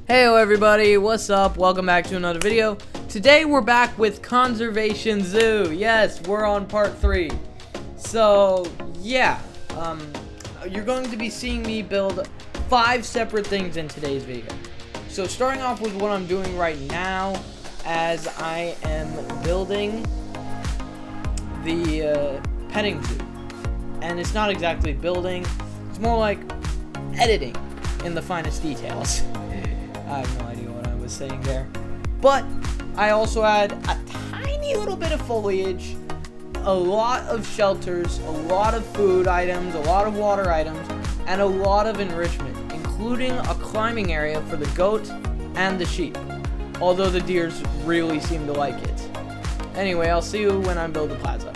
Heyo everybody, what's up? Welcome back to another video. Today we're back with Conservation Zoo. Yes, we're on part 3. So, yeah, you're going to be seeing me build 5 separate things in today's video. So starting off with what I'm doing right now, as I am building the petting zoo. And it's not exactly building, it's more like editing in the finest details. I have no idea what I was saying there. But I also add a tiny little bit of foliage, a lot of shelters, a lot of food items, a lot of water items, and a lot of enrichment, including a climbing area for the goat and the sheep. Although the deers really seem to like it. Anyway, I'll see you when I build the plaza.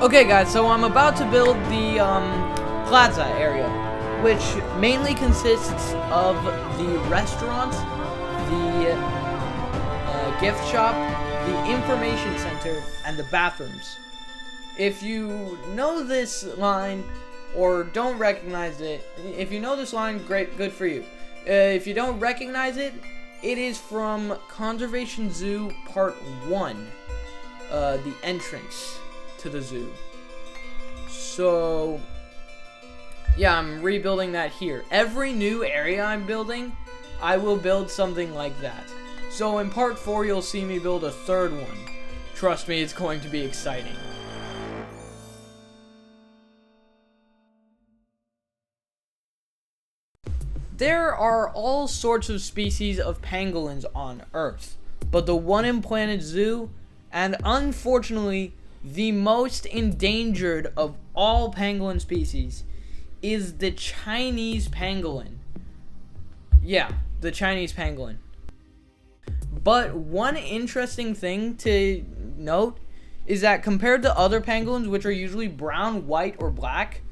Okay guys, so I'm about to build the plaza area, which mainly consists of the restaurant, the gift shop, the information center, and the bathrooms. If you know this line or don't recognize it, if you know this line, great, good for you. If you don't recognize it, it is from Conservation Zoo Part 1, the entrance to the zoo. So yeah, I'm rebuilding that here. Every new area I'm building, I will build something like that. So in part 4 you'll see me build a third one. Trust me, it's going to be exciting. There are all sorts of species of pangolins on Earth, but the one in Planet Zoo, and unfortunately the most endangered of all pangolin species, is the Chinese pangolin. Yeah, the Chinese pangolin. But one interesting thing to note is that compared to other pangolins, which are usually brown, white, or black,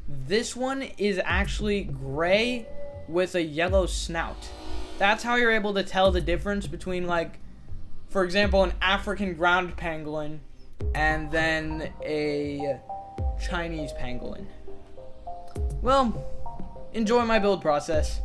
this one is actually gray with a yellow snout. That's how you're able to tell the difference between, like, for example, an African ground pangolin and then a Chinese pangolin. Well, enjoy my build process.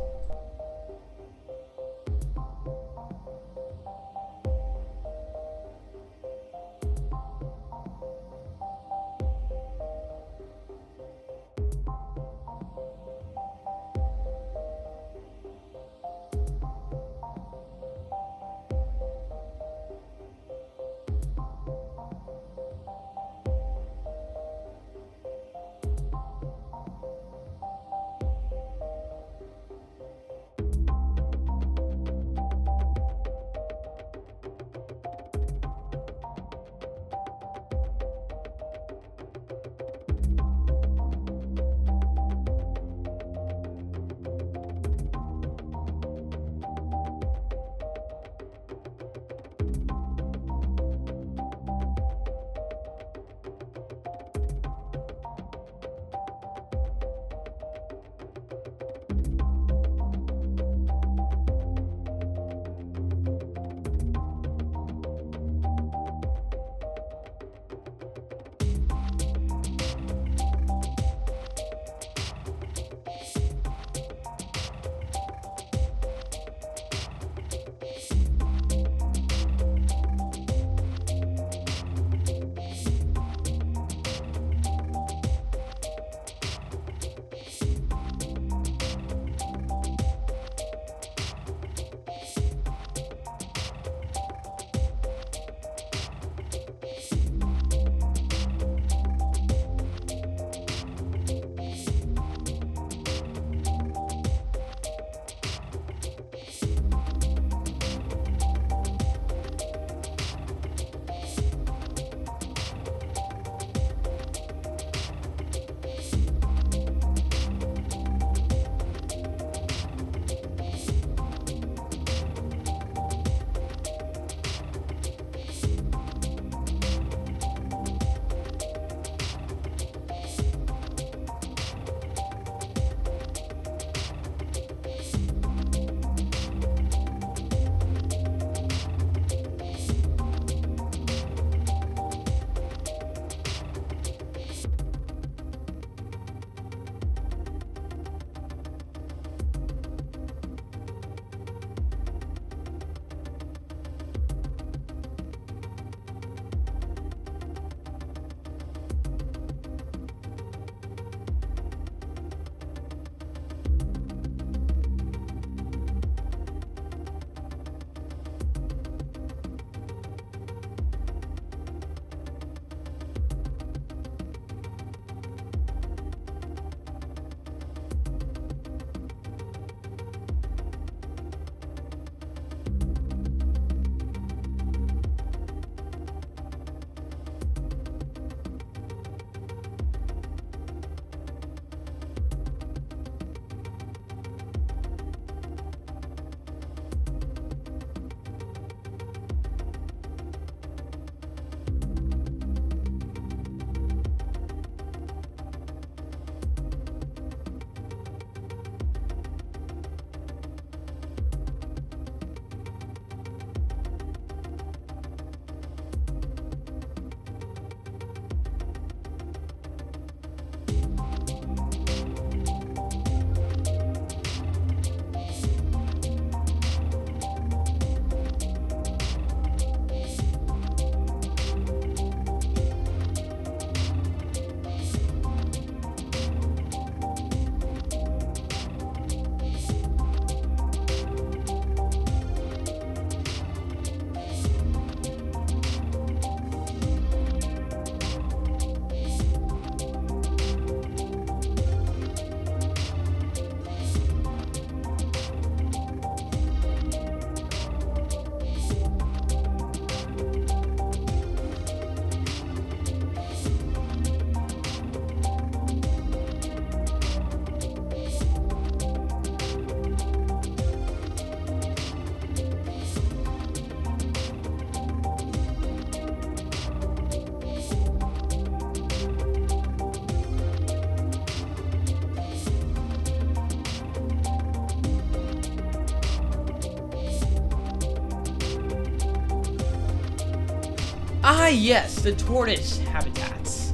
Ah yes, the tortoise habitats.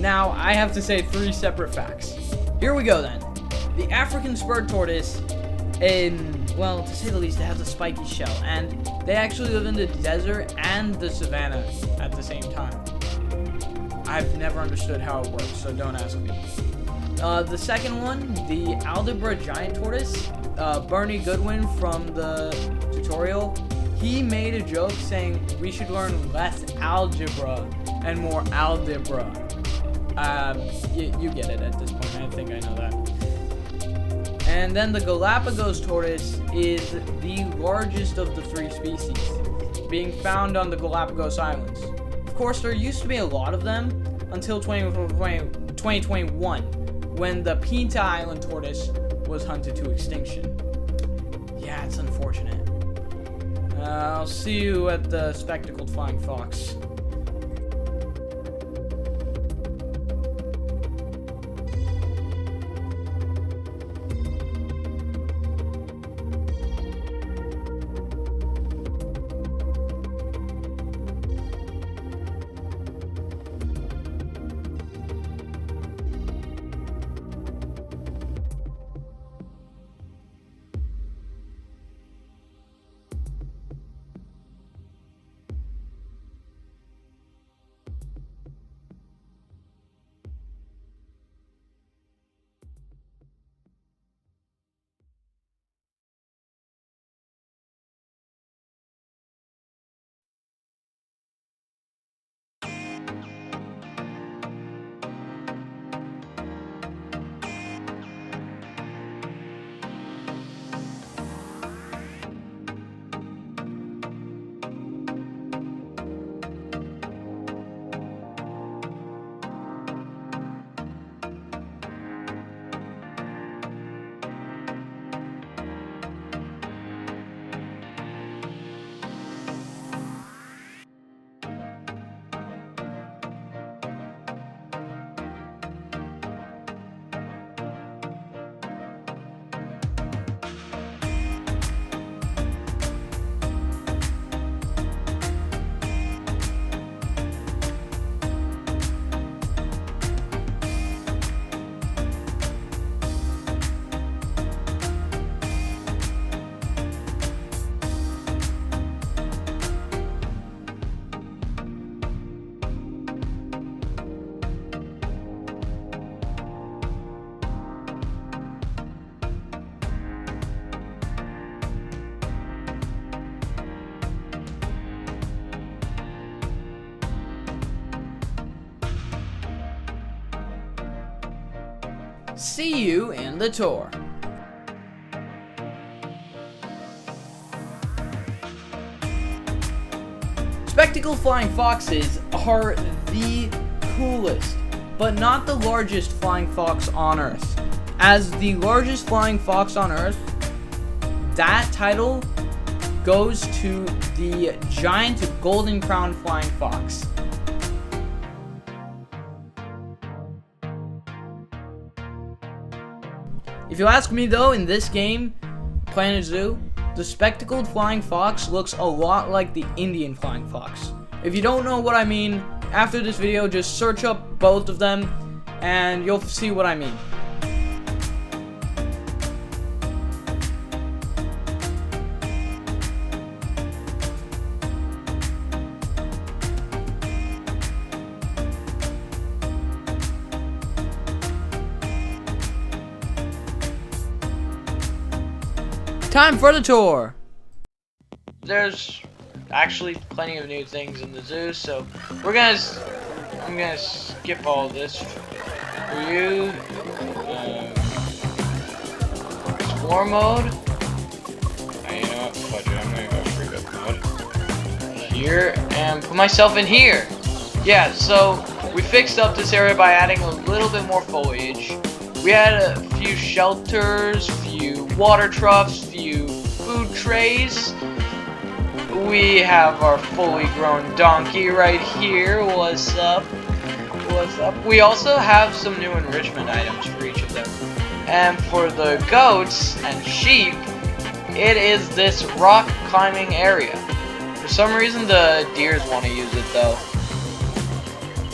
Now, I have to say 3 separate facts. Here we go then. The African spurred tortoise, well, to say the least, it has a spiky shell, and they actually live in the desert and the savannah at the same time. I've never understood how it works, so don't ask me. The second one, the Aldabra giant tortoise, Bernie Goodwin from the tutorial, he made a joke saying we should learn less algebra and more aldebra. You get it at this point. I think I know that. And then the Galapagos tortoise is the largest of the 3 species, being found on the Galapagos Islands. Of course, there used to be a lot of them until 2021, when the Pinta Island tortoise was hunted to extinction. Yeah, it's unfortunate. I'll see you at the spectacled flying fox. See you in the tour. Spectacled flying foxes are the coolest, but not the largest flying fox on Earth. As the largest flying fox on Earth, that title goes to the giant golden crowned flying fox. If you ask me though, in this game, Planet Zoo, the spectacled flying fox looks a lot like the Indian flying fox. If you don't know what I mean, after this video just search up both of them and you'll see what I mean. Time for the tour! There's actually plenty of new things in the zoo, so I'm gonna skip all this for you. Explore mode. You know what? Fuck it, I'm gonna go free mode here and put myself in here. Yeah, so we fixed up this area by adding a little bit more foliage. We had a few shelters, few water troughs, few food trays. We have our fully grown donkey right here. What's up? What's up? We also have some new enrichment items for each of them. And for the goats and sheep, it is this rock climbing area. For For some reason, the deers want to use it, though.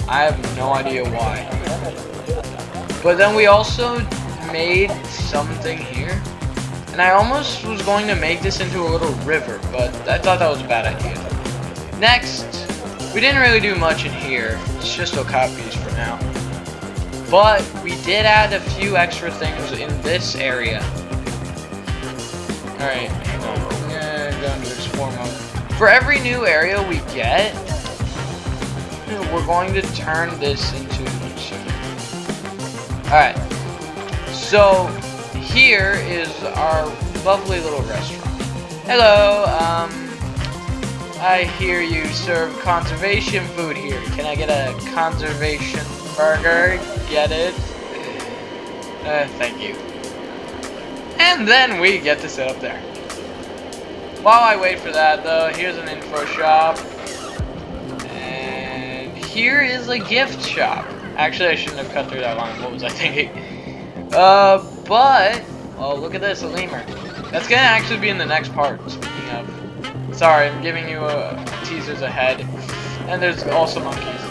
I have no idea why. But then we also made something here. And I almost was going to make this into a little river, but I thought that was a bad idea. Next, we didn't really do much in here. It's just okapi's for now. But we did add a few extra things in this area. Alright, hang on. I'm gonna go into explore mode. For every new area we get, we're going to turn this into a new server. Alright. So, here is our lovely little restaurant. Hello, I hear you serve conservation food here. Can I get a conservation burger? Get it? Thank you. And then we get to sit up there. While I wait for that, though, here's an info shop. And here is a gift shop. Actually, I shouldn't have cut through that line. What was I thinking? But... oh, look at this, a lemur. That's gonna actually be in the next part, speaking of. Sorry, I'm giving you teasers ahead. And there's also monkeys.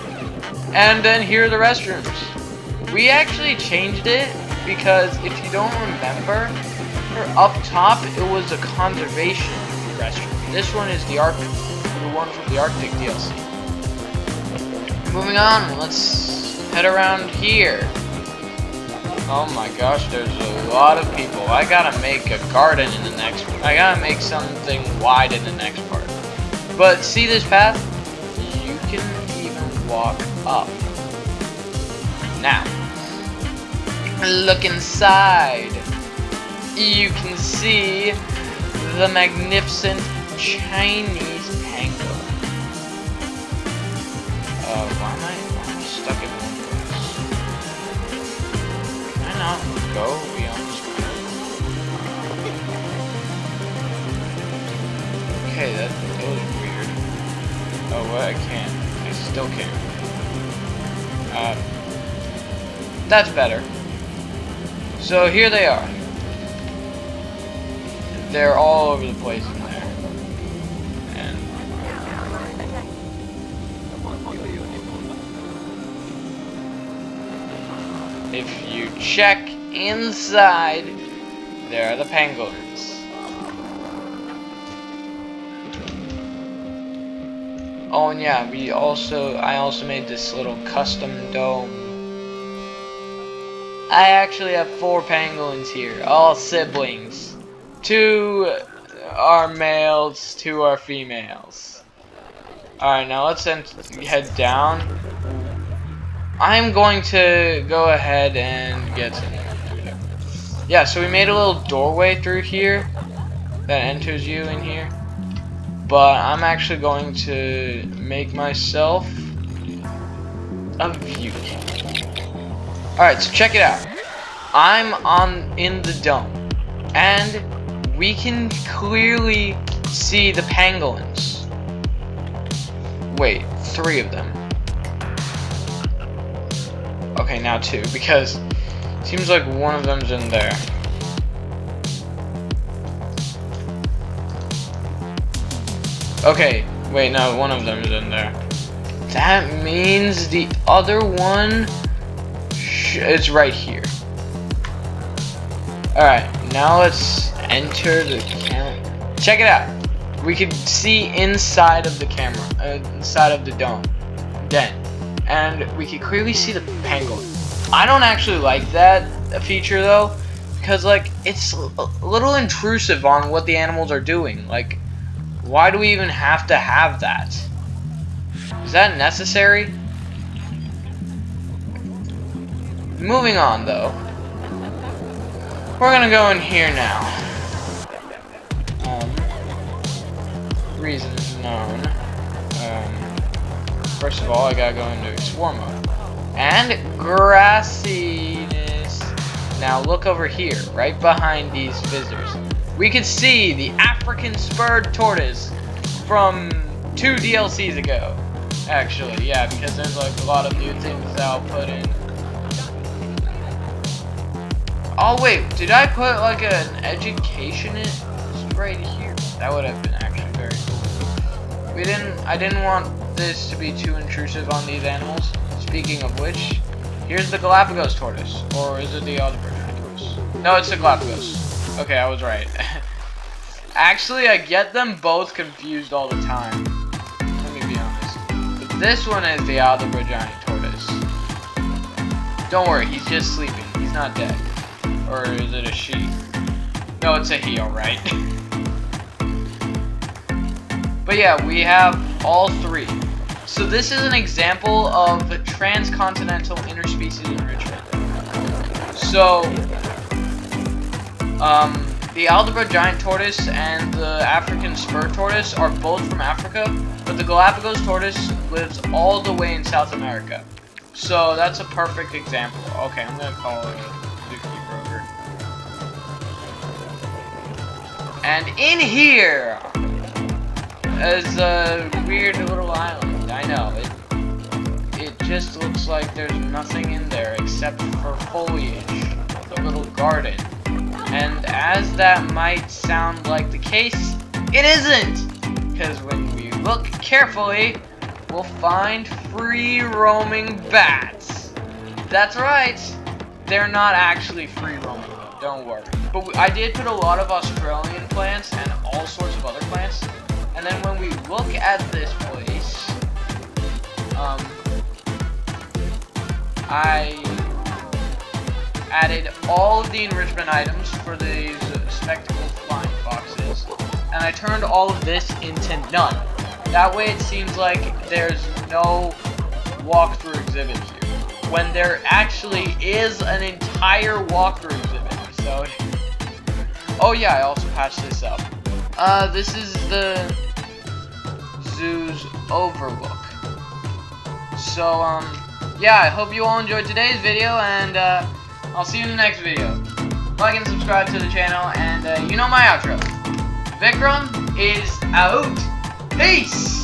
And then here are the restrooms. We actually changed it because if you don't remember, up top it was a conservation restroom. This one is the Arctic, the one from the Arctic DLC. Moving on, let's head around here. Oh my gosh, there's a lot of people. I gotta make a garden in the next one. I gotta make something wide in the next part. But see this path? You can even walk up. Now, look inside. You can see the magnificent Chinese pangolin. Why am I stuck in one place? Can I not go beyond this corner? Okay, that was weird. Oh, what? I can't. I still can't. That's better. So here they are. They're all over the place in there. And if you check inside, there are the pangolins. Oh, and yeah, I also made this little custom dome. I actually have 4 pangolins here, all siblings. 2 are males, 2 are females. Alright, now let's head down. I'm going to go ahead and get some. Yeah, so we made a little doorway through here that enters you in here. But I'm actually going to make myself a view. Alright, so check it out. I'm in the dome. And we can clearly see the pangolins. Wait, 3 of them. Okay, now 2, because it seems like one of them's in there. Okay, wait, no, one of them is in there. That means the other one is right here. Alright, now let's enter the camera. Check it out. We can see inside of the camera, inside of the dome. Den. And we can clearly see the pangolin. I don't actually like that feature though, because like it's a little intrusive on what the animals are doing. Like, why do we even have to have that? Is that necessary? Moving on though. We're gonna go in here now. Reasons known. First of all, I gotta go into explore mode. And grassiness. Now look over here, right behind these visitors. We can see the African spurred tortoise from 2 DLCs ago. Actually, yeah, because there's like a lot of new things that I'll put in. Oh wait, did I put like an education in right here? That would have been actually very cool. I didn't want this to be too intrusive on these animals. Speaking of which, here's the Galapagos tortoise. Or is it the Aldebert tortoise? No, it's the Galapagos. Okay, I was right. Actually, I get them both confused all the time. Let me be honest. But this one is the Aldebert giant tortoise. Don't worry, he's just sleeping. He's not dead. Or is it a she? No, it's a he, alright. But yeah, we have all three. So this is an example of transcontinental interspecies enrichment. So, the Aldebert giant tortoise and the African spur tortoise are both from Africa, but the Galapagos tortoise lives all the way in South America. So that's a perfect example. Okay, I'm gonna call it zookeeper over. And in here is a weird little island. I know, it just looks like there's nothing in there except for foliage. A little garden. And as that might sound like the case, it isn't! Because when we look carefully, we'll find free-roaming bats. That's right, they're not actually free-roaming, don't worry. But I did put a lot of Australian plants and all sorts of other plants. And then when we look at this place, I added all of the enrichment items for these spectacled flying foxes, and I turned all of this into none. That way it seems like there's no walkthrough exhibit here, when there actually is an entire walkthrough exhibit. So, oh yeah, I also patched this up. This is the zoo's overlook. So, yeah, I hope you all enjoyed today's video, and I'll see you in the next video. Like and subscribe to the channel, and you know my outro. Vikram is out. Peace!